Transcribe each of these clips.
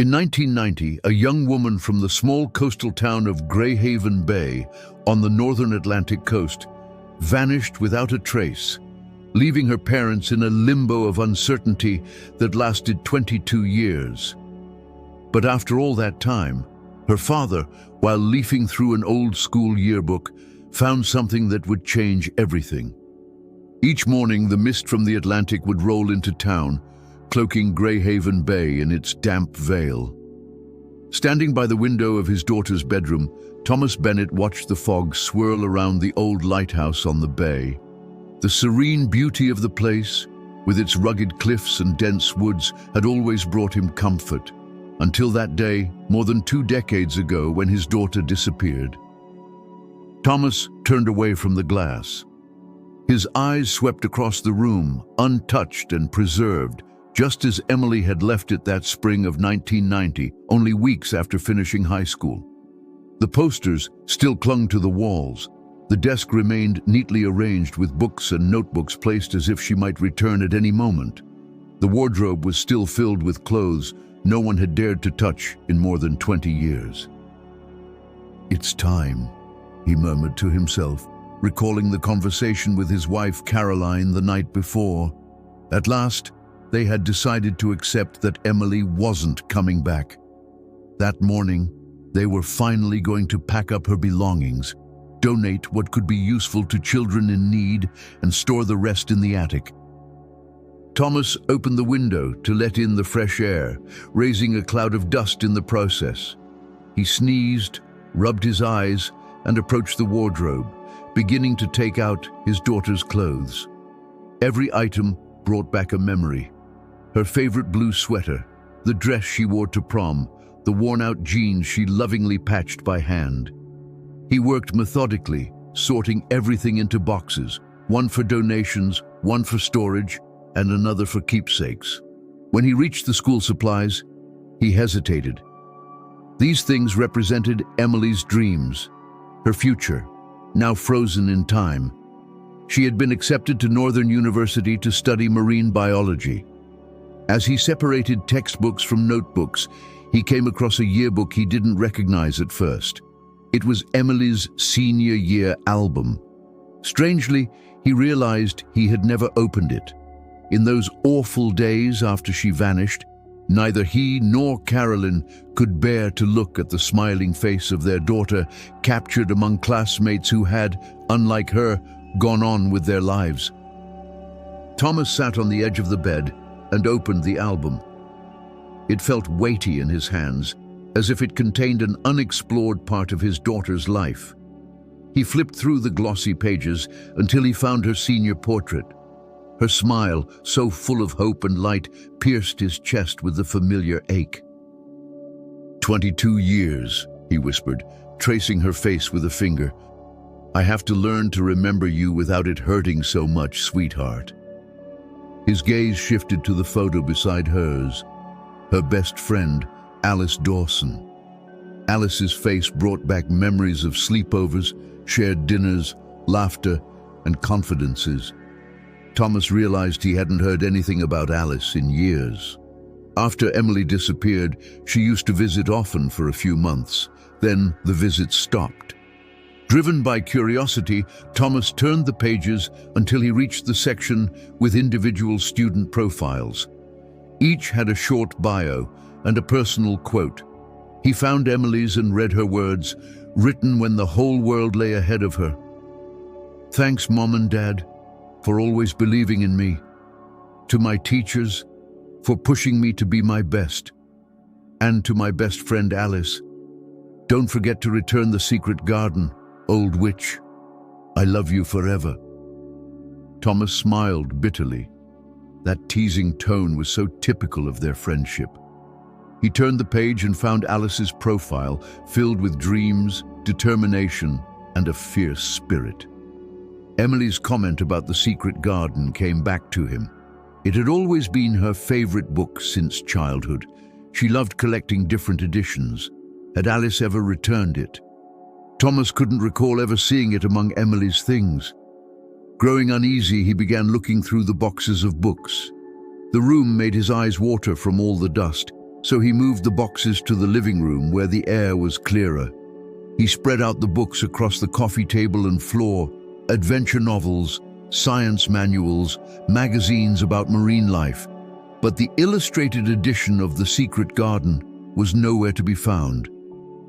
In 1990, a young woman from the small coastal town of Greyhaven Bay on the northern Atlantic coast vanished without a trace, leaving her parents in a limbo of uncertainty that lasted 22 years. But after all that time, her father, while leafing through an old school yearbook, found something that would change everything. Each morning, the mist from the Atlantic would roll into town, cloaking Greyhaven Bay in its damp veil. Standing by the window of his daughter's bedroom, Thomas Bennett watched the fog swirl around the old lighthouse on the bay. The serene beauty of the place, with its rugged cliffs and dense woods, had always brought him comfort, until that day, more than 2 decades ago, when his daughter disappeared. Thomas turned away from the glass. His eyes swept across the room, untouched and preserved, just as Emily had left it that spring of 1990, only weeks after finishing high school. The posters still clung to the walls. The desk remained neatly arranged with books and notebooks placed as if she might return at any moment. The wardrobe was still filled with clothes no one had dared to touch in more than 20 years. "It's time," he murmured to himself, recalling the conversation with his wife Caroline the night before. At last, they had decided to accept that Emily wasn't coming back. That morning, they were finally going to pack up her belongings, donate what could be useful to children in need, and store the rest in the attic. Thomas opened the window to let in the fresh air, raising a cloud of dust in the process. He sneezed, rubbed his eyes, and approached the wardrobe, beginning to take out his daughter's clothes. Every item brought back a memory. Her favorite blue sweater, the dress she wore to prom, the worn-out jeans she lovingly patched by hand. He worked methodically, sorting everything into boxes, one for donations, one for storage, and another for keepsakes. When he reached the school supplies, he hesitated. These things represented Emily's dreams, her future, now frozen in time. She had been accepted to Northern University to study marine biology. As he separated textbooks from notebooks, he came across a yearbook he didn't recognize at first. It was Emily's senior year album. Strangely, he realized he had never opened it. In those awful days after she vanished, neither he nor Carolyn could bear to look at the smiling face of their daughter, captured among classmates who had, unlike her, gone on with their lives. Thomas sat on the edge of the bed and opened the album. It felt weighty in his hands, as if it contained an unexplored part of his daughter's life. He flipped through the glossy pages until he found her senior portrait. Her smile, so full of hope and light, pierced his chest with the familiar ache. 22 years, he whispered, tracing her face with a finger. "I have to learn to remember you without it hurting so much, sweetheart." His gaze shifted to the photo beside hers, her best friend, Alice Dawson. Alice's face brought back memories of sleepovers, shared dinners, laughter, and confidences. Thomas realized he hadn't heard anything about Alice in years. After Emily disappeared, she used to visit often for a few months. Then the visits stopped. Driven by curiosity, Thomas turned the pages until he reached the section with individual student profiles. Each had a short bio and a personal quote. He found Emily's and read her words, written when the whole world lay ahead of her. "Thanks, Mom and Dad, for always believing in me. To my teachers, for pushing me to be my best. And to my best friend Alice, don't forget to return the secret garden, old witch. I love you forever." Thomas smiled bitterly. That teasing tone was so typical of their friendship. He turned the page and found Alice's profile, filled with dreams, determination, and a fierce spirit. Emily's comment about the secret garden came back to him. It had always been her favorite book since childhood. She loved collecting different editions. Had Alice ever returned it? Thomas couldn't recall ever seeing it among Emily's things. Growing uneasy, he began looking through the boxes of books. The room made his eyes water from all the dust. so he moved the boxes to the living room where the air was clearer. He spread out the books across the coffee table and floor, adventure novels, science manuals, magazines about marine life. But the illustrated edition of The Secret Garden was nowhere to be found.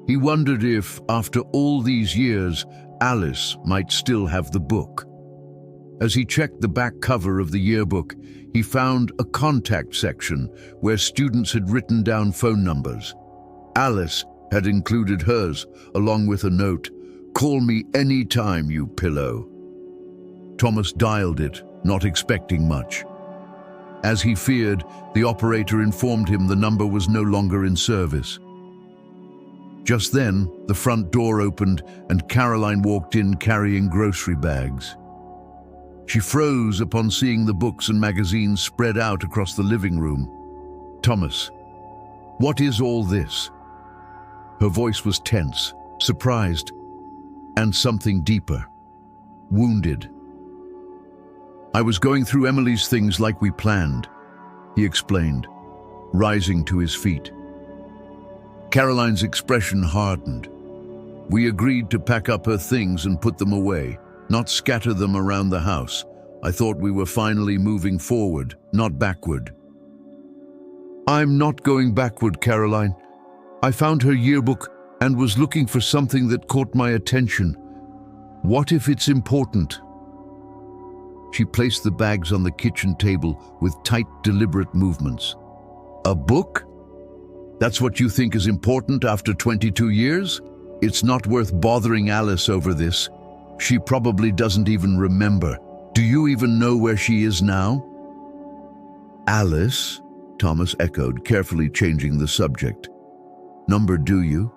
He wondered if, after all these years, Alice might still have the book. As he checked the back cover of the yearbook, he found a contact section where students had written down phone numbers. Alice had included hers, along with a note, "Call me any time, you pillow." Thomas dialed it, not expecting much. As he feared, the operator informed him the number was no longer in service. Just then, the front door opened and Caroline walked in carrying grocery bags. She froze upon seeing the books and magazines spread out across the living room. "Thomas, what is all this?" Her voice was tense, surprised, and something deeper. Wounded. "I was going through Emily's things like we planned," he explained, rising to his feet. Caroline's expression hardened. "We agreed to pack up her things and put them away, not scatter them around the house. I thought we were finally moving forward, not backward." "I'm not going backward, Caroline. I found her yearbook and was looking for something that caught my attention. What if it's important?" She placed the bags on the kitchen table with tight, deliberate movements. "A book? That's what you think is important after 22 years? It's not worth bothering Alice over this. She probably doesn't even remember. Do you even know where she is now?" "Alice?" Thomas echoed, carefully changing the subject. "Number, do you?"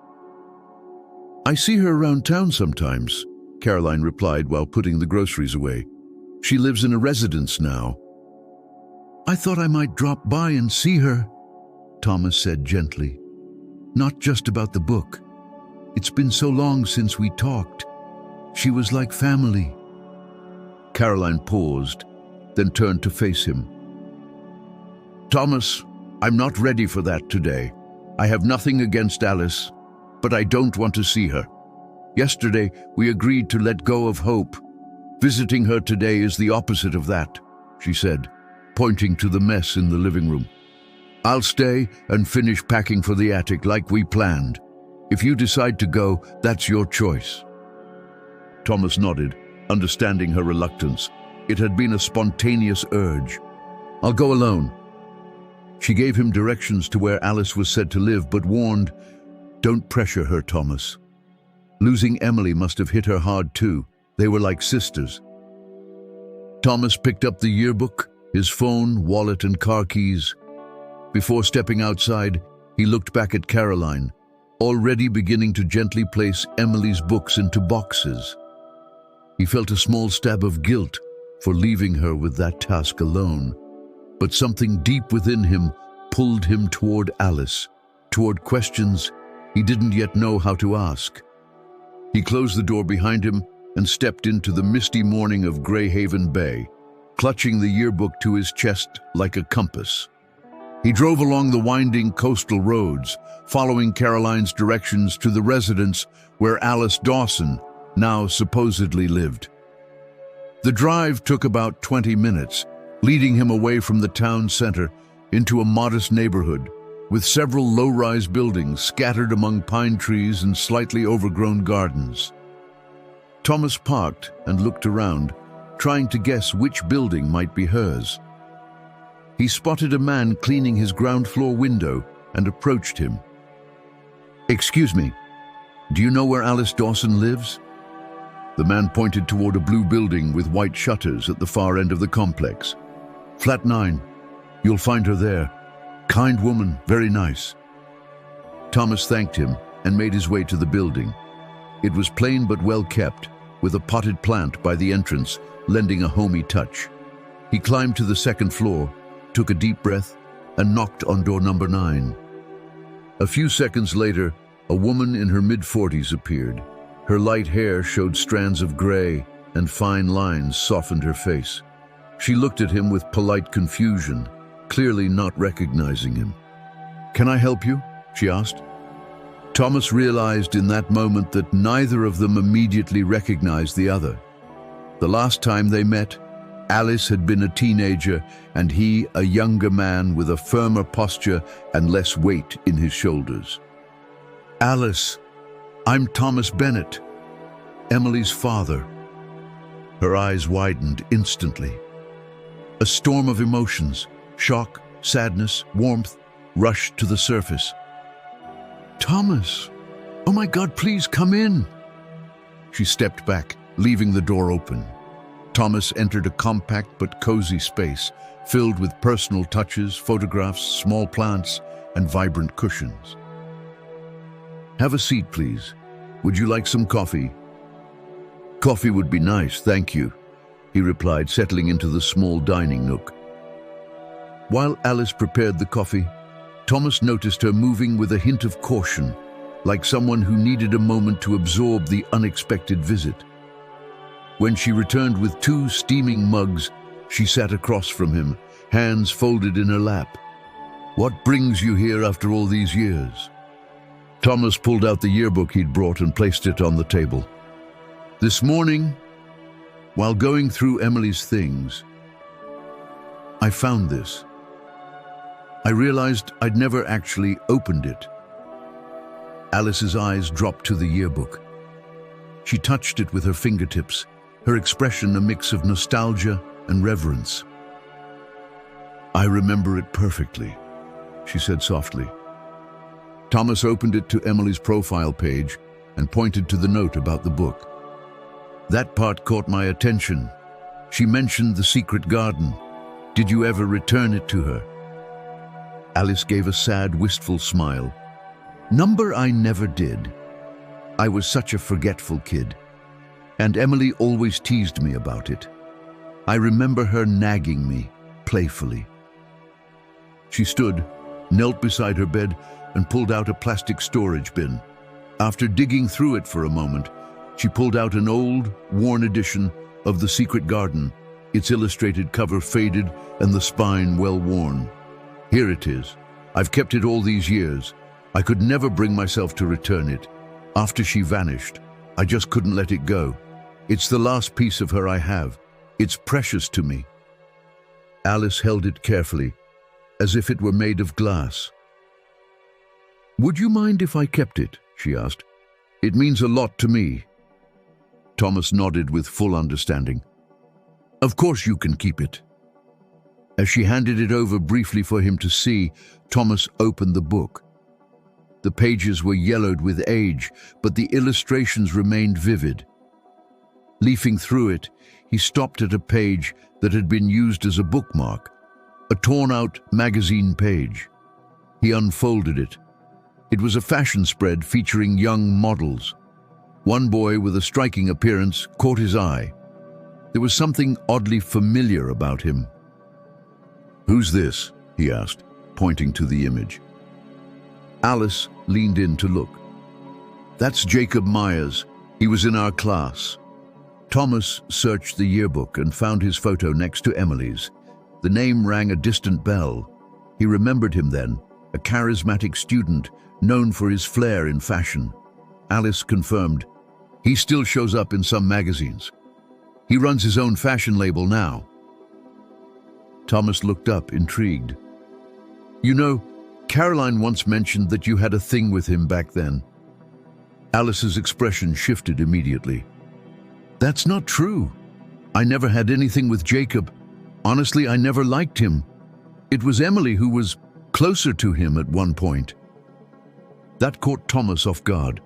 "I see her around town sometimes," Caroline replied while putting the groceries away. "She lives in a residence now." "I thought I might drop by and see her," Thomas said gently. "Not just about the book. It's been so long since we talked. She was like family." Caroline paused, then turned to face him. "Thomas, I'm not ready for that today. I have nothing against Alice, but I don't want to see her. Yesterday, we agreed to let go of hope. Visiting her today is the opposite of that," she said, pointing to the mess in the living room. "I'll stay and finish packing for the attic like we planned. If you decide to go, that's your choice." Thomas nodded, understanding her reluctance. It had been a spontaneous urge. "I'll go alone." She gave him directions to where Alice was said to live, but warned, "Don't pressure her, Thomas." Losing Emily must have hit her hard too. They were like sisters. Thomas picked up the yearbook, his phone, wallet, and car keys. Before stepping outside, he looked back at Caroline, already beginning to gently place Emily's books into boxes. He felt a small stab of guilt for leaving her with that task alone, but something deep within him pulled him toward Alice, toward questions he didn't yet know how to ask. He closed the door behind him and stepped into the misty morning of Greyhaven Bay, clutching the yearbook to his chest like a compass. He drove along the winding coastal roads, following Caroline's directions to the residence where Alice Dawson now supposedly lived. The drive took about 20 minutes, leading him away from the town center into a modest neighborhood with several low-rise buildings scattered among pine trees and slightly overgrown gardens. Thomas parked and looked around, trying to guess which building might be hers. He spotted a man cleaning his ground floor window and approached him. "Excuse me, do you know where Alice Dawson lives?" The man pointed toward a blue building with white shutters at the far end of the complex. "Flat 9. You'll find her there. Kind woman, very nice." Thomas thanked him and made his way to the building. It was plain but well kept, with a potted plant by the entrance, lending a homey touch. He climbed to the second floor, took a deep breath, and knocked on door number 9. A few seconds later, a woman in her mid-40s appeared. Her light hair showed strands of gray, and fine lines softened her face. She looked at him with polite confusion, clearly not recognizing him. "Can I help you?" she asked. Thomas realized in that moment that neither of them immediately recognized the other. The last time they met, Alice had been a teenager and he a younger man with a firmer posture and less weight in his shoulders. "Alice, I'm Thomas Bennett, Emily's father." Her eyes widened instantly. A storm of emotions, shock, sadness, warmth, rushed to the surface. "Thomas, oh my God, please come in." She stepped back, leaving the door open. Thomas entered a compact but cozy space, filled with personal touches, photographs, small plants, and vibrant cushions. "Have a seat, please. Would you like some coffee?" "Coffee would be nice, thank you," he replied, settling into the small dining nook. While Alice prepared the coffee, Thomas noticed her moving with a hint of caution, like someone who needed a moment to absorb the unexpected visit. When she returned with 2 steaming mugs, she sat across from him, hands folded in her lap. "What brings you here after all these years?" Thomas pulled out the yearbook he'd brought and placed it on the table. "This morning, while going through Emily's things, I found this. I realized I'd never actually opened it." Alice's eyes dropped to the yearbook. She touched it with her fingertips, her expression a mix of nostalgia and reverence. "I remember it perfectly," she said softly. Thomas opened it to Emily's profile page and pointed to the note about the book. "That part caught my attention. She mentioned the secret garden. Did you ever return it to her?" Alice gave a sad, wistful smile. "Number I never did. I was such a forgetful kid. And Emily always teased me about it. I remember her nagging me, playfully." She stood, knelt beside her bed, and pulled out a plastic storage bin. After digging through it for a moment, she pulled out an old, worn edition of The Secret Garden, its illustrated cover faded and the spine well worn. "Here it is. I've kept it all these years. I could never bring myself to return it. After she vanished, I just couldn't let it go. It's the last piece of her I have. It's precious to me." Alice held it carefully, as if it were made of glass. "Would you mind if I kept it?" she asked. "It means a lot to me." Thomas nodded with full understanding. "Of course you can keep it." As she handed it over briefly for him to see, Thomas opened the book. The pages were yellowed with age, but the illustrations remained vivid. Leafing through it, he stopped at a page that had been used as a bookmark, a torn-out magazine page. He unfolded it. It was a fashion spread featuring young models. One boy with a striking appearance caught his eye. There was something oddly familiar about him. "Who's this?" he asked, pointing to the image. Alice leaned in to look. "That's Jacob Myers. He was in our class." Thomas searched the yearbook and found his photo next to Emily's. The name rang a distant bell. He remembered him then, a charismatic student known for his flair in fashion. Alice confirmed, "He still shows up in some magazines. He runs his own fashion label now." Thomas looked up, intrigued. "You know, Caroline once mentioned that you had a thing with him back then." Alice's expression shifted immediately. "That's not true. I never had anything with Jacob. Honestly, I never liked him. It was Emily who was closer to him at one point." That caught Thomas off guard.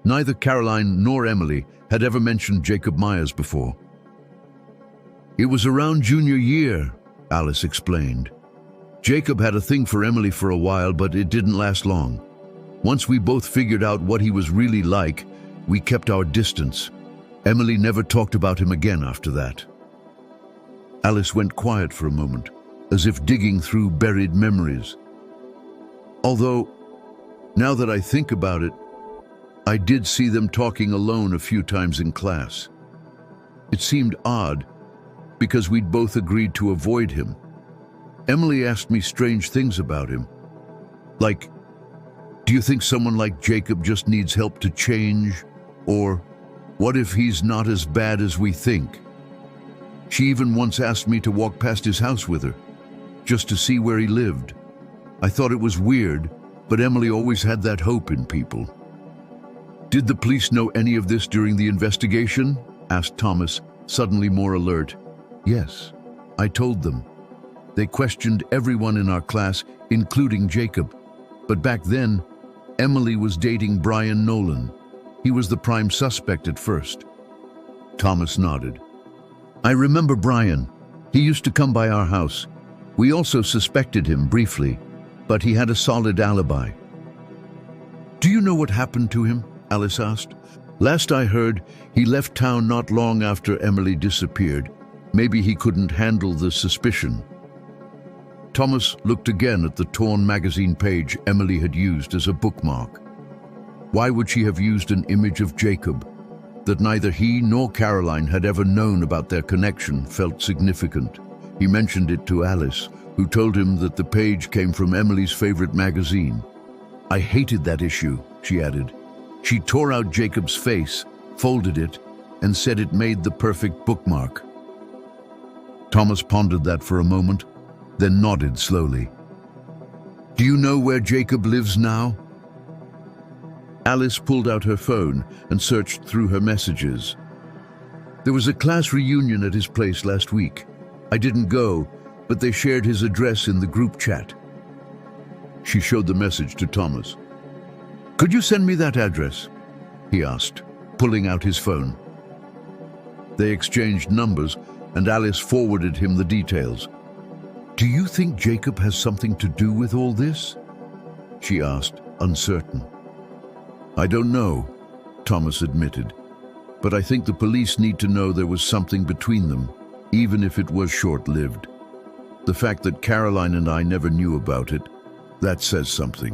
Neither Caroline nor Emily had ever mentioned Jacob Myers before. "It was around junior year," Alice explained. "Jacob had a thing for Emily for a while, but it didn't last long. Once we both figured out what he was really like, we kept our distance. Emily never talked about him again after that." Alice went quiet for a moment, as if digging through buried memories. "Although, now that I think about it, I did see them talking alone a few times in class. It seemed odd, because we'd both agreed to avoid him. Emily asked me strange things about him. Like, do you think someone like Jacob just needs help to change? Or what if he's not as bad as we think? She even once asked me to walk past his house with her, just to see where he lived. I thought it was weird, but Emily always had that hope in people. Did the police know any of this during the investigation? Asked Thomas, suddenly more alert. Yes, I told them. They questioned everyone in our class, including Jacob. But back then, Emily was dating Brian Nolan. He was the prime suspect at first. Thomas nodded. I remember Brian. He used to come by our house. We also suspected him briefly, but he had a solid alibi. Do you know what happened to him? Alice asked. Last I heard, he left town not long after Emily disappeared. Maybe he couldn't handle the suspicion. Thomas looked again at the torn magazine page Emily had used as a bookmark. Why would she have used an image of Jacob? That neither he nor Caroline had ever known about their connection felt significant. He mentioned it to Alice, who told him that the page came from Emily's favorite magazine. I hated that issue, she added. She tore out Jacob's face, folded it, and said it made the perfect bookmark. Thomas pondered that for a moment, then nodded slowly. Do you know where Jacob lives now? Alice pulled out her phone and searched through her messages. There was a class reunion at his place last week. I didn't go, but they shared his address in the group chat. She showed the message to Thomas. Could you send me that address? He asked, pulling out his phone. They exchanged numbers, and Alice forwarded him the details. Do you think Jacob has something to do with all this? She asked, uncertain. I don't know, Thomas admitted, but I think the police need to know there was something between them, even if it was short-lived. The fact that Caroline and I never knew about it, that says something.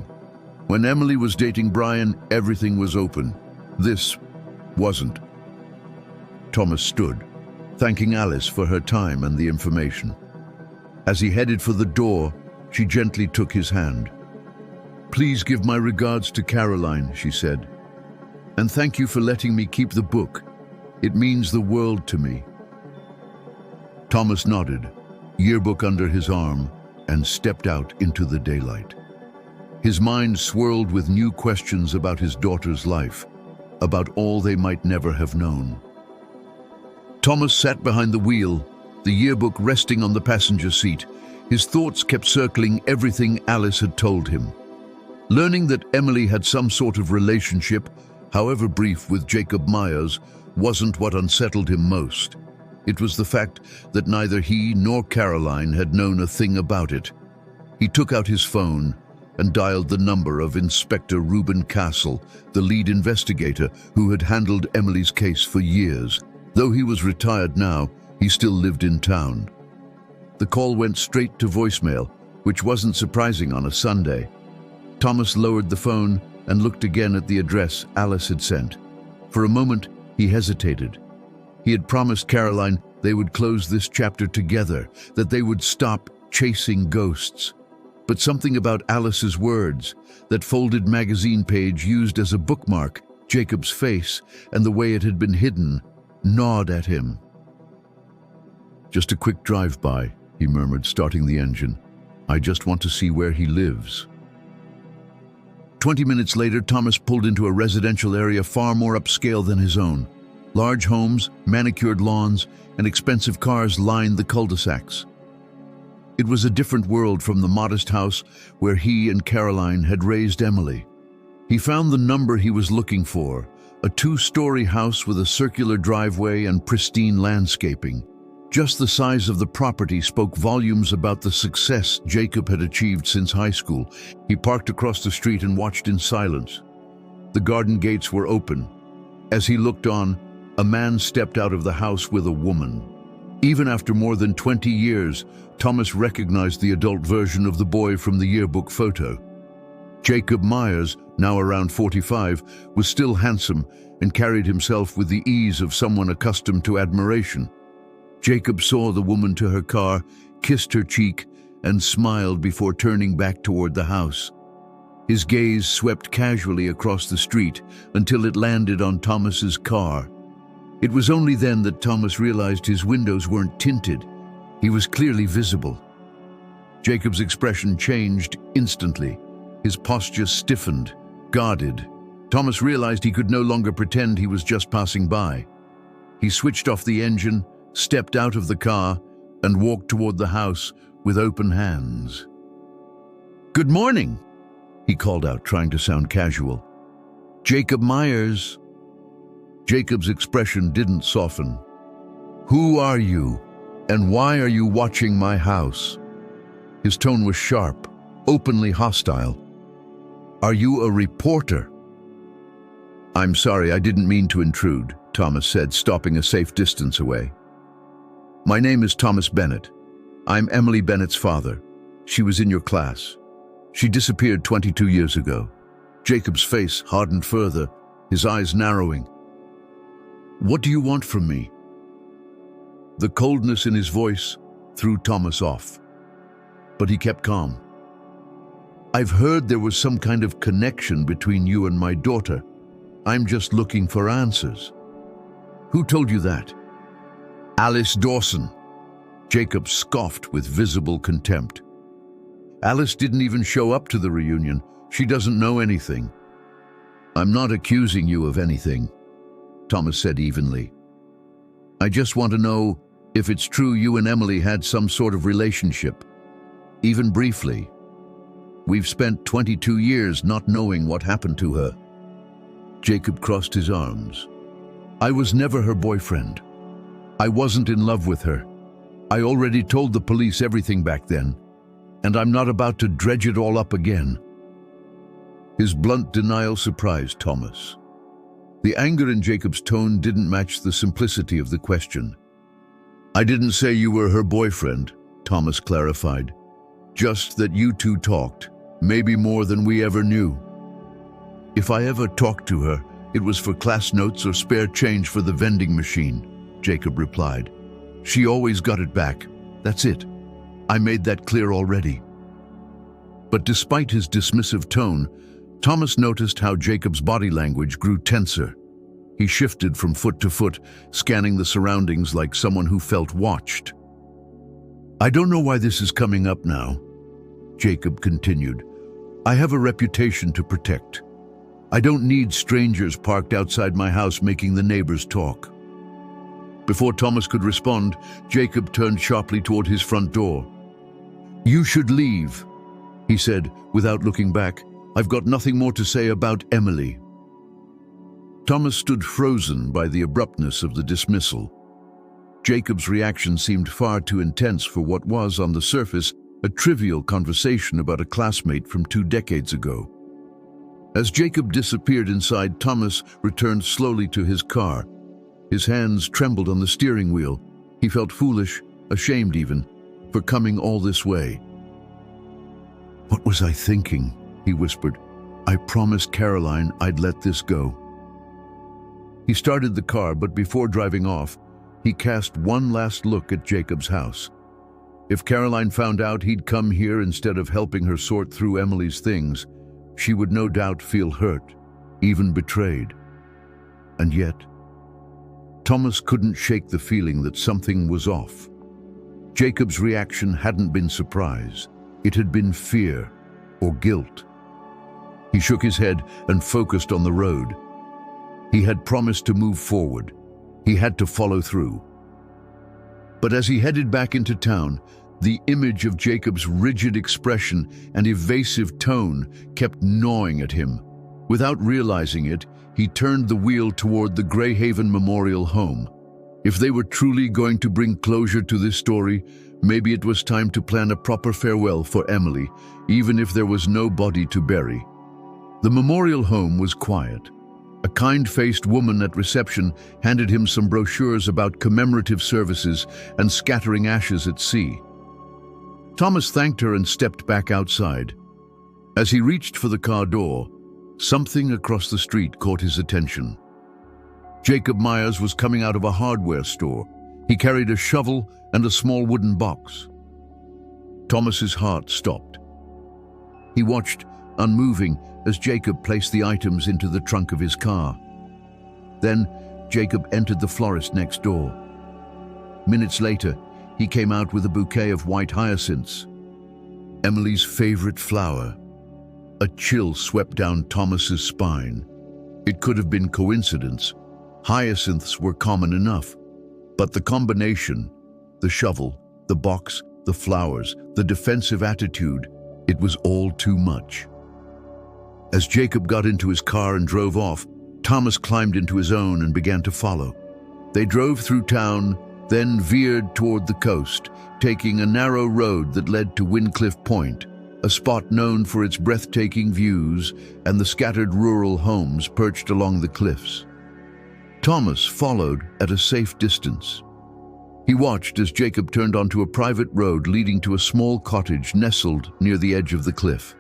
When Emily was dating Brian, everything was open. This wasn't. Thomas stood, thanking Alice for her time and the information. As he headed for the door, she gently took his hand. Please give my regards to Caroline, she said. And thank you for letting me keep the book. It means the world to me. Thomas nodded, yearbook under his arm, and stepped out into the daylight. His mind swirled with new questions about his daughter's life, about all they might never have known. Thomas sat behind the wheel, the yearbook resting on the passenger seat. His thoughts kept circling everything Alice had told him. Learning that Emily had some sort of relationship, however brief, with Jacob Myers wasn't what unsettled him most. It was the fact that neither he nor Caroline had known a thing about it. He took out his phone and dialed the number of Inspector Reuben Castle, the lead investigator who had handled Emily's case for years. Though he was retired now, he still lived in town. The call went straight to voicemail, which wasn't surprising on a Sunday. Thomas lowered the phone and looked again at the address Alice had sent. For a moment, he hesitated. He had promised Caroline they would close this chapter together, that they would stop chasing ghosts. But something about Alice's words, that folded magazine page used as a bookmark, Jacob's face, and the way it had been hidden, gnawed at him. Just a quick drive-by, he murmured, starting the engine. I just want to see where he lives. 20 minutes later, Thomas pulled into a residential area far more upscale than his own. Large homes, manicured lawns, and expensive cars lined the cul-de-sacs. It was a different world from the modest house where he and Caroline had raised Emily. He found the number he was looking for, a 2-story house with a circular driveway and pristine landscaping. Just the size of the property spoke volumes about the success Jacob had achieved since high school. He parked across the street and watched in silence. The garden gates were open. As he looked on, a man stepped out of the house with a woman. Even after more than 20 years, Thomas recognized the adult version of the boy from the yearbook photo. Jacob Myers, now around 45, was still handsome and carried himself with the ease of someone accustomed to admiration. Jacob saw the woman to her car, kissed her cheek, and smiled before turning back toward the house. His gaze swept casually across the street until it landed on Thomas's car. It was only then that Thomas realized his windows weren't tinted. He was clearly visible. Jacob's expression changed instantly. His posture stiffened, guarded. Thomas realized he could no longer pretend he was just passing by. He switched off the engine, stepped out of the car, and walked toward the house with open hands. "Good morning," he called out, trying to sound casual. "Jacob Myers." Jacob's expression didn't soften. "Who are you, and why are you watching my house?" His tone was sharp, openly hostile. "Are you a reporter?" "I'm sorry, I didn't mean to intrude," Thomas said, stopping a safe distance away. "My name is Thomas Bennett. I'm Emily Bennett's father. She was in your class. She disappeared 22 years ago." Jacob's face hardened further, his eyes narrowing. "What do you want from me?" The coldness in his voice threw Thomas off, but he kept calm. "I've heard there was some kind of connection between you and my daughter. I'm just looking for answers." "Who told you that?" "Alice Dawson." Jacob scoffed with visible contempt. "Alice didn't even show up to the reunion. She doesn't know anything." "I'm not accusing you of anything," Thomas said evenly. "I just want to know if it's true you and Emily had some sort of relationship, even briefly. We've spent 22 years not knowing what happened to her." Jacob crossed his arms. "I was never her boyfriend. I wasn't in love with her. I already told the police everything back then, and I'm not about to dredge it all up again." His blunt denial surprised Thomas. The anger in Jacob's tone didn't match the simplicity of the question. "I didn't say you were her boyfriend," Thomas clarified. "Just that you two talked, maybe more than we ever knew." "If I ever talked to her, it was for class notes or spare change for the vending machine," Jacob replied. "She always got it back. That's it. I made that clear already." But despite his dismissive tone, Thomas noticed how Jacob's body language grew tenser. He shifted from foot to foot, scanning the surroundings like someone who felt watched. "I don't know why this is coming up now," Jacob continued. "I have a reputation to protect. I don't need strangers parked outside my house making the neighbors talk." Before Thomas could respond, Jacob turned sharply toward his front door. "You should leave," he said, without looking back. "I've got nothing more to say about Emily." Thomas stood frozen by the abruptness of the dismissal. Jacob's reaction seemed far too intense for what was, on the surface, a trivial conversation about a classmate from 2 decades ago. As Jacob disappeared inside, Thomas returned slowly to his car. His hands trembled on the steering wheel. He felt foolish, ashamed even, for coming all this way. "What was I thinking?" he whispered. "I promised Caroline I'd let this go." He started the car, but before driving off, he cast one last look at Jacob's house. If Caroline found out he'd come here instead of helping her sort through Emily's things, she would no doubt feel hurt, even betrayed. And yet, Thomas couldn't shake the feeling that something was off. Jacob's reaction hadn't been surprise. It had been fear or guilt. He shook his head and focused on the road. He had promised to move forward. He had to follow through. But as he headed back into town, the image of Jacob's rigid expression and evasive tone kept gnawing at him. Without realizing it, he turned the wheel toward the Greyhaven Memorial Home. If they were truly going to bring closure to this story, maybe it was time to plan a proper farewell for Emily, even if there was no body to bury. The memorial home was quiet. A kind-faced woman at reception handed him some brochures about commemorative services and scattering ashes at sea. Thomas thanked her and stepped back outside. As he reached for the car door, something across the street caught his attention. Jacob Myers was coming out of a hardware store. He carried a shovel and a small wooden box. Thomas's heart stopped. He watched unmoving as Jacob placed the items into the trunk of his car. Then, Jacob entered the florist next door. Minutes later, he came out with a bouquet of white hyacinths, Emily's favorite flower. A chill swept down Thomas's spine. It could have been coincidence. Hyacinths were common enough. But the combination, the shovel, the box, the flowers, the defensive attitude, it was all too much. As Jacob got into his car and drove off, Thomas climbed into his own and began to follow. They drove through town, then veered toward the coast, taking a narrow road that led to Wincliffe Point, a spot known for its breathtaking views and the scattered rural homes perched along the cliffs. Thomas followed at a safe distance. He watched as Jacob turned onto a private road leading to a small cottage nestled near the edge of the cliff.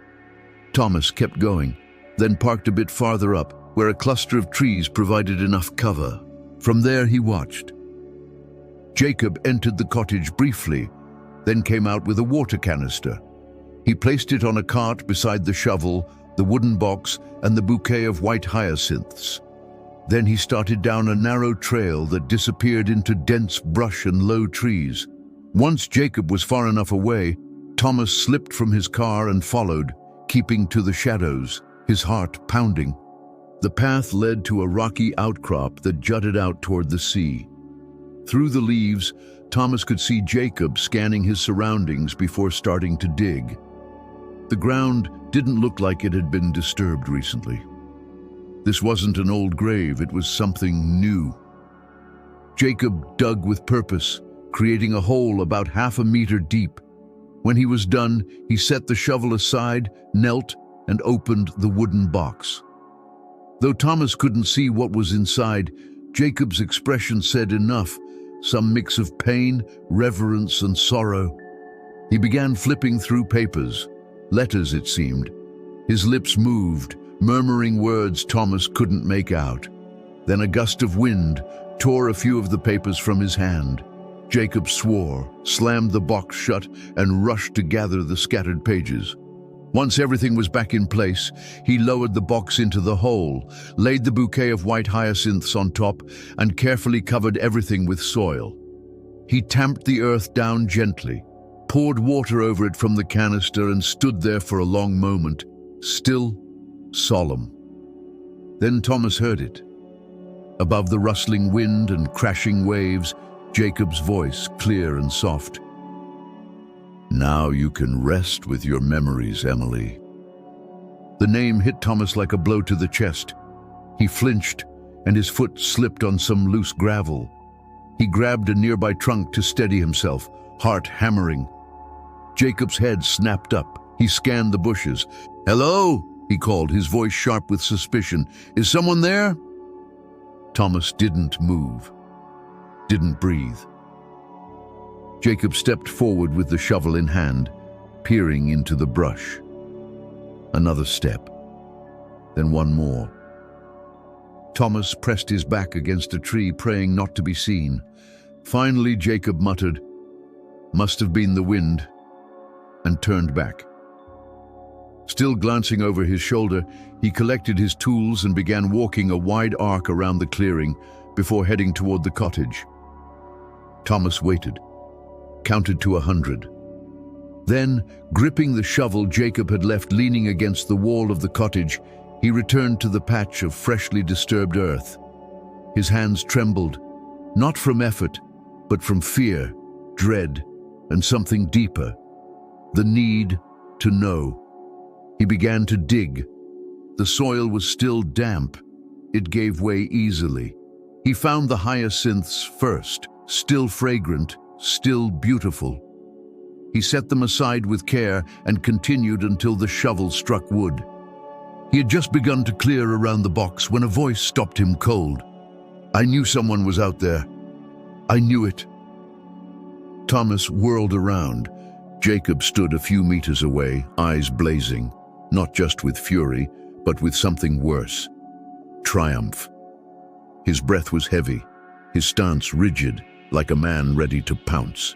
Thomas kept going, then parked a bit farther up, where a cluster of trees provided enough cover. From there he watched. Jacob entered the cottage briefly, then came out with a water canister. He placed it on a cart beside the shovel, the wooden box, and the bouquet of white hyacinths. Then he started down a narrow trail that disappeared into dense brush and low trees. Once Jacob was far enough away, Thomas slipped from his car and followed, keeping to the shadows, his heart pounding. The path led to a rocky outcrop that jutted out toward the sea. Through the leaves, Thomas could see Jacob scanning his surroundings before starting to dig. The ground didn't look like it had been disturbed recently. This wasn't an old grave, it was something new. Jacob dug with purpose, creating a hole about 1/2 meter deep. When he was done, he set the shovel aside, knelt, and opened the wooden box. Though Thomas couldn't see what was inside, Jacob's expression said enough, some mix of pain, reverence, and sorrow. He began flipping through papers, letters it seemed. His lips moved, murmuring words Thomas couldn't make out. Then a gust of wind tore a few of the papers from his hand. Jacob swore, slammed the box shut, and rushed to gather the scattered pages. Once everything was back in place, he lowered the box into the hole, laid the bouquet of white hyacinths on top, and carefully covered everything with soil. He tamped the earth down gently, poured water over it from the canister, and stood there for a long moment, still, solemn. Then Thomas heard it. Above the rustling wind and crashing waves, Jacob's voice, clear and soft. "Now you can rest with your memories, Emily." The name hit Thomas like a blow to the chest. He flinched, and his foot slipped on some loose gravel. He grabbed a nearby trunk to steady himself, heart hammering. Jacob's head snapped up. He scanned the bushes. "Hello?" he called, his voice sharp with suspicion. "Is someone there?" Thomas didn't move, didn't breathe. Jacob stepped forward with the shovel in hand, peering into the brush. Another step, then one more. Thomas pressed his back against a tree, praying not to be seen. Finally, Jacob muttered, "Must have been the wind," and turned back. Still glancing over his shoulder, he collected his tools and began walking a wide arc around the clearing before heading toward the cottage. Thomas waited, counted to 100. Then, gripping the shovel Jacob had left leaning against the wall of the cottage, he returned to the patch of freshly disturbed earth. His hands trembled, not from effort, but from fear, dread, and something deeper, the need to know. He began to dig. The soil was still damp. It gave way easily. He found the hyacinths first, still fragrant, still beautiful. He set them aside with care and continued until the shovel struck wood. He had just begun to clear around the box when a voice stopped him cold. "I knew someone was out there. I knew it." Thomas whirled around. Jacob stood a few meters away, eyes blazing, not just with fury, but with something worse. Triumph. His breath was heavy, his stance rigid, like a man ready to pounce.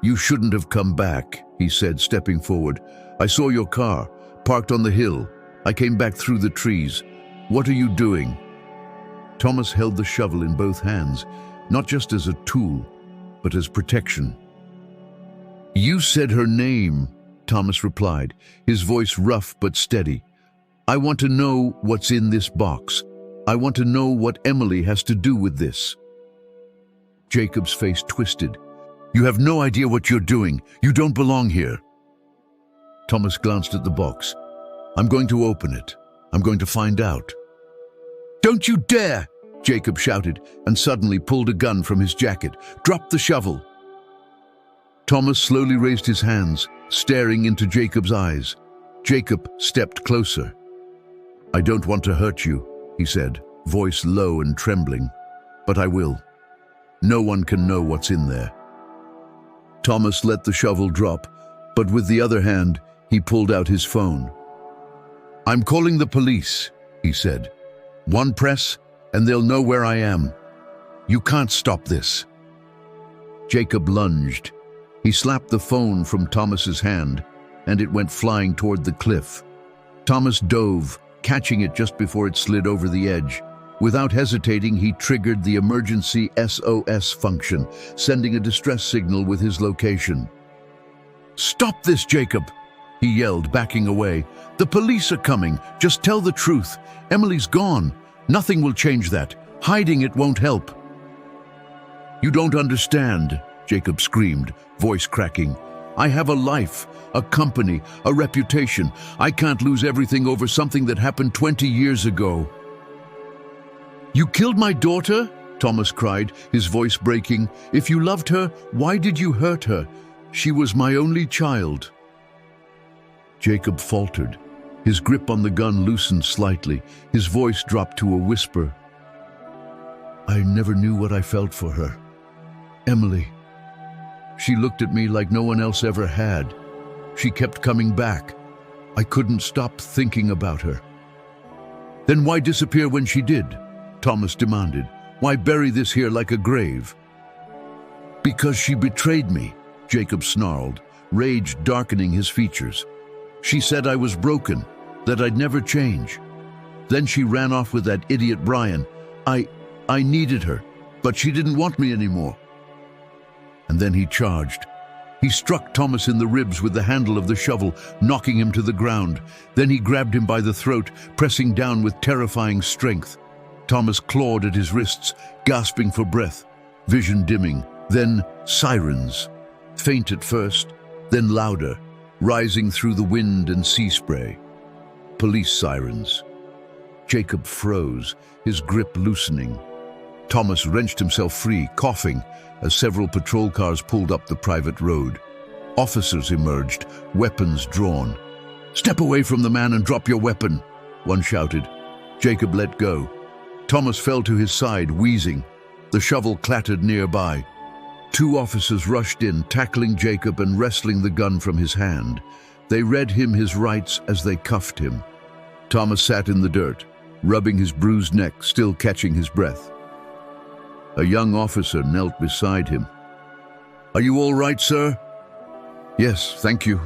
"You shouldn't have come back," he said, stepping forward. "I saw your car, Parked on the hill. I came back through the trees. What are you doing?" Thomas held the shovel in both hands, not just as a tool, but as protection. "You said her name," Thomas replied, his voice rough but steady. "I want to know what's in this box. I want to know what Emily has to do with this." Jacob's face twisted. "You have no idea what you're doing. You don't belong here." Thomas glanced at the box. "I'm going to open it. I'm going to find out." "Don't you dare!" Jacob shouted, and suddenly pulled a gun from his jacket. "Drop the shovel." Thomas slowly raised his hands, staring into Jacob's eyes. Jacob stepped closer. "I don't want to hurt you," he said, voice low and trembling, "but I will. No one can know what's in there." Thomas let the shovel drop, but with the other hand, he pulled out his phone. "I'm calling the police," he said. "One press, and they'll know where I am. You can't stop this." Jacob lunged. He slapped the phone from Thomas's hand, and it went flying toward the cliff. Thomas dove, catching it just before it slid over the edge. Without hesitating, he triggered the emergency SOS function, sending a distress signal with his location. "Stop this, Jacob!" he yelled, backing away. "The police are coming. Just tell the truth. Emily's gone. Nothing will change that. Hiding it won't help." "You don't understand," Jacob screamed, voice cracking. "I have a life, a company, a reputation. I can't lose everything over something that happened 20 years ago." "You killed my daughter?" Thomas cried, his voice breaking. "If you loved her, why did you hurt her? She was my only child." Jacob faltered. His grip on the gun loosened slightly. His voice dropped to a whisper. "I never knew what I felt for her. Emily. She looked at me like no one else ever had. She kept coming back. I couldn't stop thinking about her." "Then why disappear when she did?" Thomas demanded. "Why bury this here like a grave?" "Because she betrayed me," Jacob snarled, rage darkening his features. "She said I was broken, that I'd never change. Then she ran off with that idiot Brian. I needed her, but she didn't want me anymore." And then he charged. He struck Thomas in the ribs with the handle of the shovel, knocking him to the ground. Then he grabbed him by the throat, pressing down with terrifying strength. Thomas clawed at his wrists, gasping for breath, vision dimming. Then sirens, faint at first, then louder, rising through the wind and sea spray. Police sirens. Jacob froze, his grip loosening. Thomas wrenched himself free, coughing, as several patrol cars pulled up the private road. Officers emerged, weapons drawn. "Step away from the man and drop your weapon," one shouted. Jacob let go. Thomas fell to his side, wheezing. The shovel clattered nearby. Two officers rushed in, tackling Jacob and wresting the gun from his hand. They read him his rights as they cuffed him. Thomas sat in the dirt, rubbing his bruised neck, still catching his breath. A young officer knelt beside him. "Are you all right, sir?" "Yes, thank you,"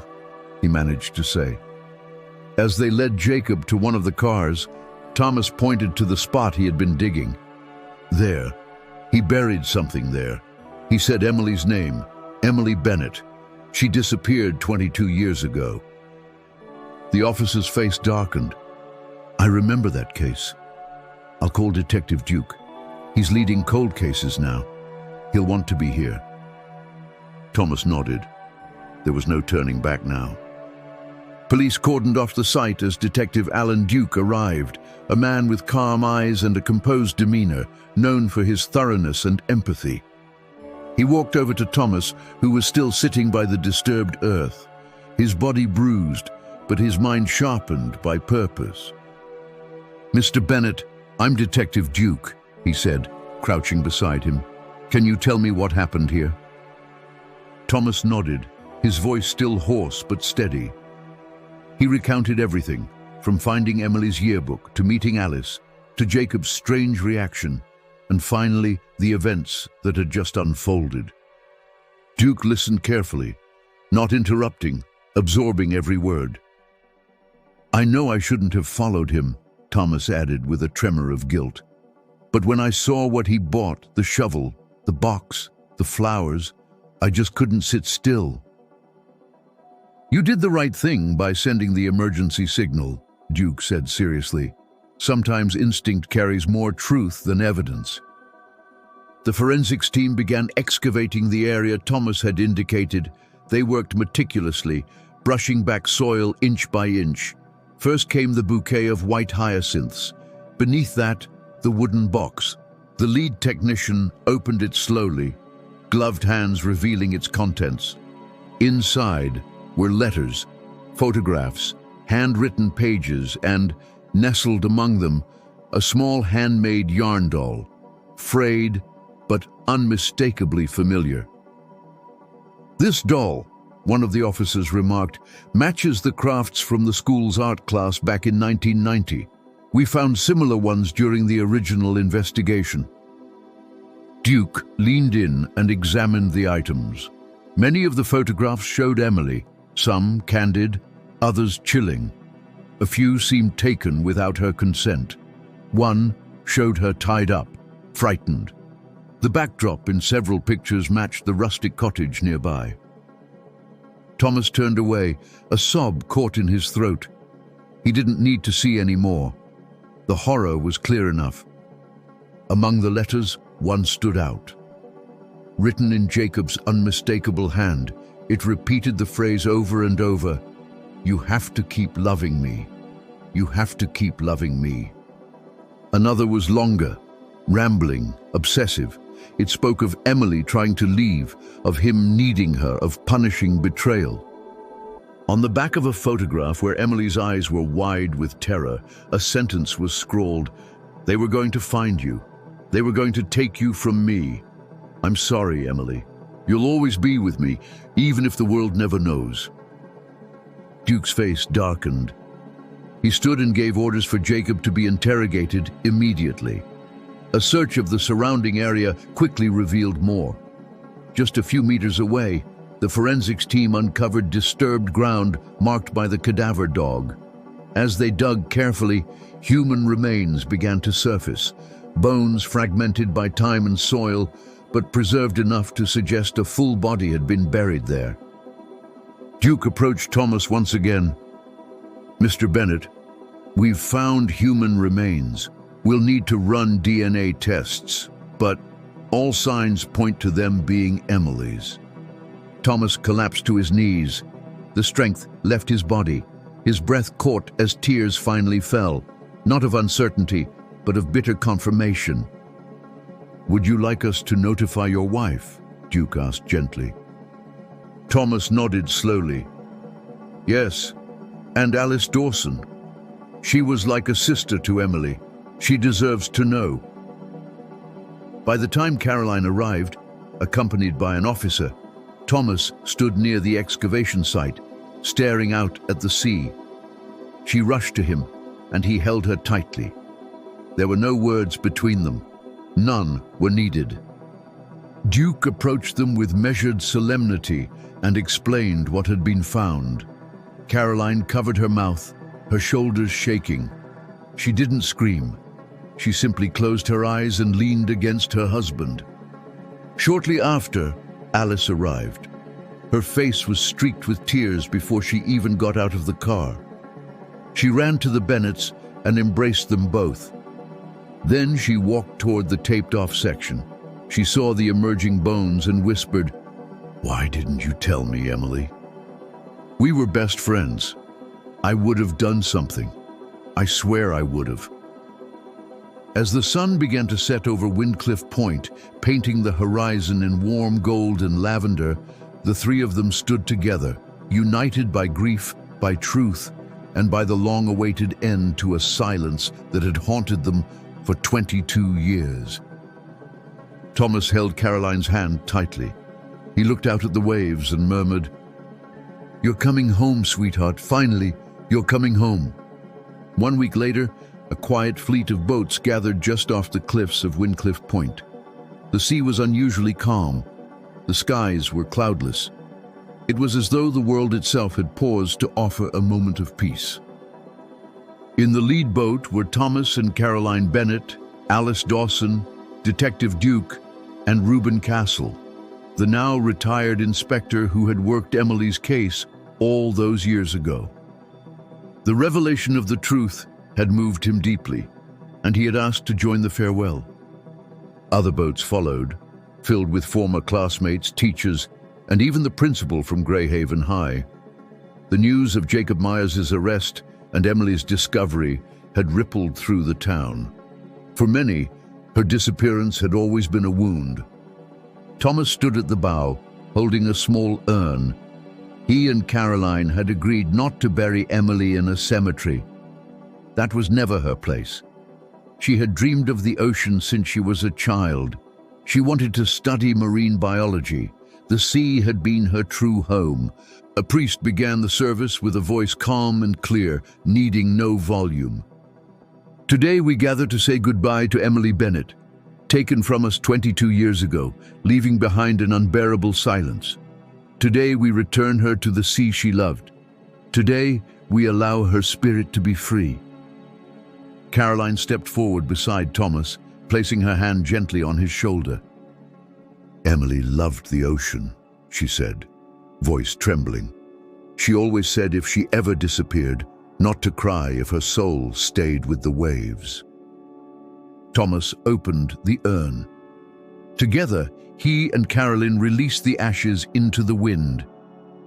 he managed to say. As they led Jacob to one of the cars, Thomas pointed to the spot he had been digging. There, he buried something there. He said Emily's name, Emily Bennett. She disappeared 22 years ago. The officer's face darkened. "I remember that case. I'll call Detective Duke. He's leading cold cases now. He'll want to be here." Thomas nodded. There was no turning back now. Police cordoned off the site as Detective Alan Duke arrived, a man with calm eyes and a composed demeanor, known for his thoroughness and empathy. He walked over to Thomas, who was still sitting by the disturbed earth, his body bruised, but his mind sharpened by purpose. "Mr. Bennett, I'm Detective Duke," he said, crouching beside him. "Can you tell me what happened here?" Thomas nodded, his voice still hoarse but steady. He recounted everything, from finding Emily's yearbook to meeting Alice, to Jacob's strange reaction, and finally the events that had just unfolded. Duke listened carefully, not interrupting, absorbing every word. I know I shouldn't have followed him, Thomas added with a tremor of guilt. But when I saw what he bought, the shovel, the box, the flowers, I just couldn't sit still. You did the right thing by sending the emergency signal, Duke said seriously. Sometimes instinct carries more truth than evidence. The forensics team began excavating the area Thomas had indicated. They worked meticulously, brushing back soil inch by inch. First came the bouquet of white hyacinths. Beneath that, the wooden box. The lead technician opened it slowly, gloved hands revealing its contents. Inside were letters, photographs, handwritten pages, and, nestled among them, a small handmade yarn doll, frayed but unmistakably familiar. This doll, one of the officers remarked, matches the crafts from the school's art class back in 1990. We found similar ones during the original investigation. Duke leaned in and examined the items. Many of the photographs showed Emily, some candid, others chilling. A few seemed taken without her consent. One showed her tied up, frightened. The backdrop in several pictures matched the rustic cottage nearby. Thomas turned away, a sob caught in his throat. He didn't need to see any more. The horror was clear enough. Among the letters, one stood out. Written in Jacob's unmistakable hand, it repeated the phrase over and over, "You have to keep loving me. You have to keep loving me." Another was longer, rambling, obsessive. It spoke of Emily trying to leave, of him needing her, of punishing betrayal. On the back of a photograph where Emily's eyes were wide with terror, a sentence was scrawled, "They were going to find you. They were going to take you from me. I'm sorry, Emily. You'll always be with me, even if the world never knows." Duke's face darkened. He stood and gave orders for Jacob to be interrogated immediately. A search of the surrounding area quickly revealed more. Just a few meters away, the forensics team uncovered disturbed ground marked by the cadaver dog. As they dug carefully, human remains began to surface, bones fragmented by time and soil, but preserved enough to suggest a full body had been buried there. Duke approached Thomas once again. "Mr. Bennett, we've found human remains. We'll need to run DNA tests, but all signs point to them being Emily's." Thomas collapsed to his knees. The strength left his body. His breath caught as tears finally fell, not of uncertainty, but of bitter confirmation. "Would you like us to notify your wife?" Duke asked gently. Thomas nodded slowly. "Yes, and Alice Dawson. She was like a sister to Emily. She deserves to know." By the time Caroline arrived, accompanied by an officer, Thomas stood near the excavation site, staring out at the sea. She rushed to him, and he held her tightly. There were no words between them. None were needed. Duke approached them with measured solemnity and explained what had been found. Caroline covered her mouth, her shoulders shaking. She didn't scream. She simply closed her eyes and leaned against her husband. Shortly after, Alice arrived. Her face was streaked with tears before she even got out of the car. She ran to the Bennetts and embraced them both. Then she walked toward the taped-off section. She saw the emerging bones and whispered, "Why didn't you tell me, Emily? We were best friends. I would have done something. I swear I would have." As the sun began to set over Windcliff Point, painting the horizon in warm gold and lavender, the three of them stood together, united by grief, by truth, and by the long-awaited end to a silence that had haunted them for 22 years. Thomas held Caroline's hand tightly. He looked out at the waves and murmured, "You're coming home, sweetheart. Finally, you're coming home." 1 week later, a quiet fleet of boats gathered just off the cliffs of Windcliff Point. The sea was unusually calm. The skies were cloudless. It was as though the world itself had paused to offer a moment of peace. In the lead boat were Thomas and Caroline Bennett, Alice Dawson, Detective Duke, and Reuben Castle, the now retired inspector who had worked Emily's case all those years ago. The revelation of the truth had moved him deeply, and he had asked to join the farewell. Other boats followed, filled with former classmates, teachers, and even the principal from Greyhaven High. The news of Jacob Myers' arrest and Emily's discovery had rippled through the town. For many, her disappearance had always been a wound. Thomas stood at the bow, holding a small urn. He and Caroline had agreed not to bury Emily in a cemetery. That was never her place. She had dreamed of the ocean since she was a child. She wanted to study marine biology. The sea had been her true home. A priest began the service with a voice calm and clear, needing no volume. Today we gather to say goodbye to Emily Bennett, taken from us 22 years ago, leaving behind an unbearable silence. Today we return her to the sea she loved. Today we allow her spirit to be free. Caroline stepped forward beside Thomas, placing her hand gently on his shoulder. Emily loved the ocean, she said, voice trembling. She always said if she ever disappeared, not to cry if her soul stayed with the waves. Thomas opened the urn. Together, he and Caroline released the ashes into the wind.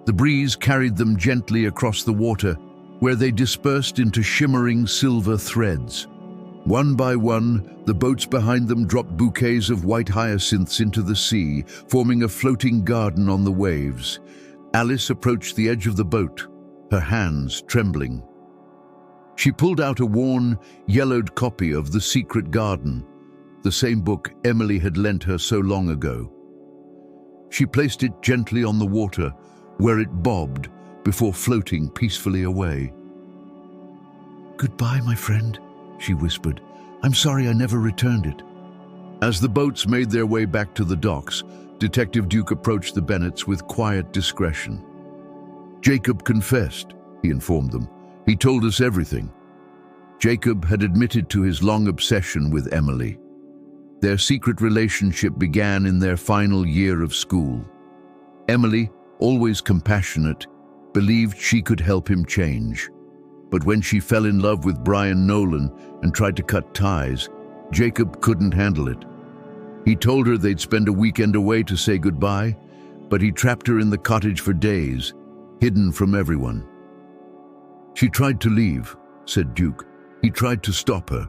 The breeze carried them gently across the water, where they dispersed into shimmering silver threads. One by one, the boats behind them dropped bouquets of white hyacinths into the sea, forming a floating garden on the waves. Alice approached the edge of the boat, her hands trembling. She pulled out a worn, yellowed copy of The Secret Garden, the same book Emily had lent her so long ago. She placed it gently on the water, where it bobbed before floating peacefully away. "Goodbye, my friend," she whispered. "I'm sorry I never returned it." As the boats made their way back to the docks, Detective Duke approached the Bennetts with quiet discretion. "Jacob confessed," he informed them. "He told us everything." Jacob had admitted to his long obsession with Emily. Their secret relationship began in their final year of school. Emily, always compassionate, believed she could help him change. But when she fell in love with Brian Nolan and tried to cut ties, Jacob couldn't handle it. He told her they'd spend a weekend away to say goodbye, but he trapped her in the cottage for days, hidden from everyone. "She tried to leave," said Duke. "He tried to stop her.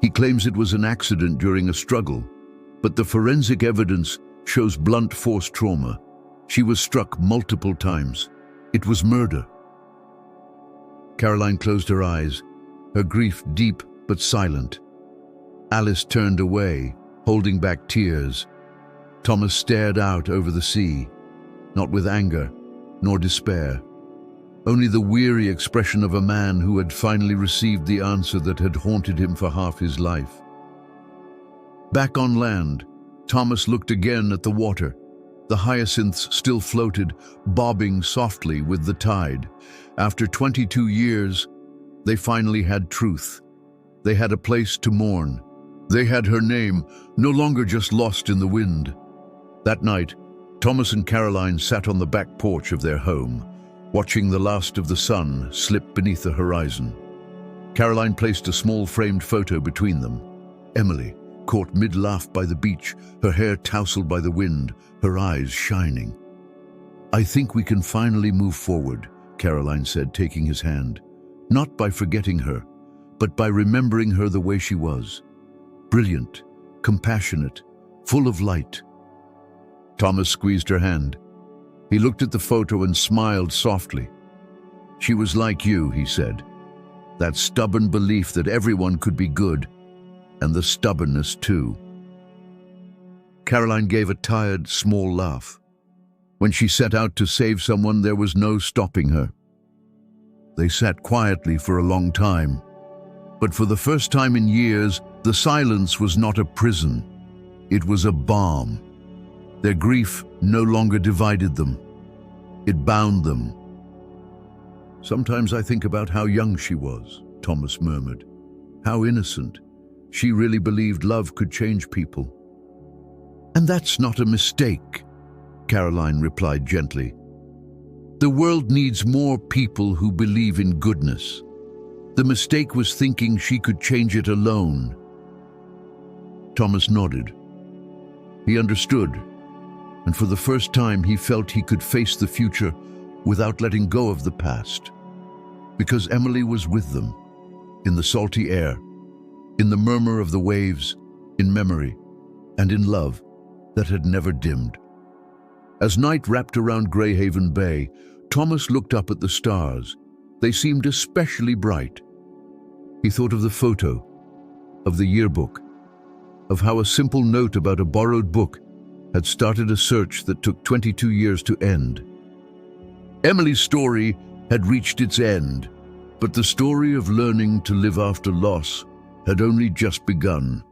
He claims it was an accident during a struggle, but the forensic evidence shows blunt force trauma. She was struck multiple times. It was murder." Caroline closed her eyes, her grief deep but silent. Alice turned away, holding back tears. Thomas stared out over the sea, not with anger nor despair, only the weary expression of a man who had finally received the answer that had haunted him for half his life. Back on land, Thomas looked again at the water. The hyacinths still floated, bobbing softly with the tide. After 22 years, they finally had truth. They had a place to mourn. They had her name, no longer just lost in the wind. That night, Thomas and Caroline sat on the back porch of their home, watching the last of the sun slip beneath the horizon. Caroline placed a small framed photo between them. Emily, caught mid-laugh by the beach, her hair tousled by the wind, her eyes shining. "I think we can finally move forward," Caroline said, taking his hand. "Not by forgetting her, but by remembering her the way she was. Brilliant, compassionate, full of light." Thomas squeezed her hand. He looked at the photo and smiled softly. "She was like you," he said. "That stubborn belief that everyone could be good, and the stubbornness too." Caroline gave a tired, small laugh. When she set out to save someone, there was no stopping her. They sat quietly for a long time. But for the first time in years, the silence was not a prison. It was a balm. Their grief no longer divided them. It bound them. Sometimes I think about how young she was, Thomas murmured. How innocent. She really believed love could change people. And that's not a mistake, Caroline replied gently. The world needs more people who believe in goodness. The mistake was thinking she could change it alone. Thomas nodded. He understood, and for the first time he felt he could face the future without letting go of the past. Because Emily was with them, in the salty air, in the murmur of the waves, in memory, and in love that had never dimmed. As night wrapped around Greyhaven Bay, Thomas looked up at the stars. They seemed especially bright. He thought of the photo, of the yearbook, of how a simple note about a borrowed book had started a search that took 22 years to end. Emily's story had reached its end, but the story of learning to live after loss had only just begun.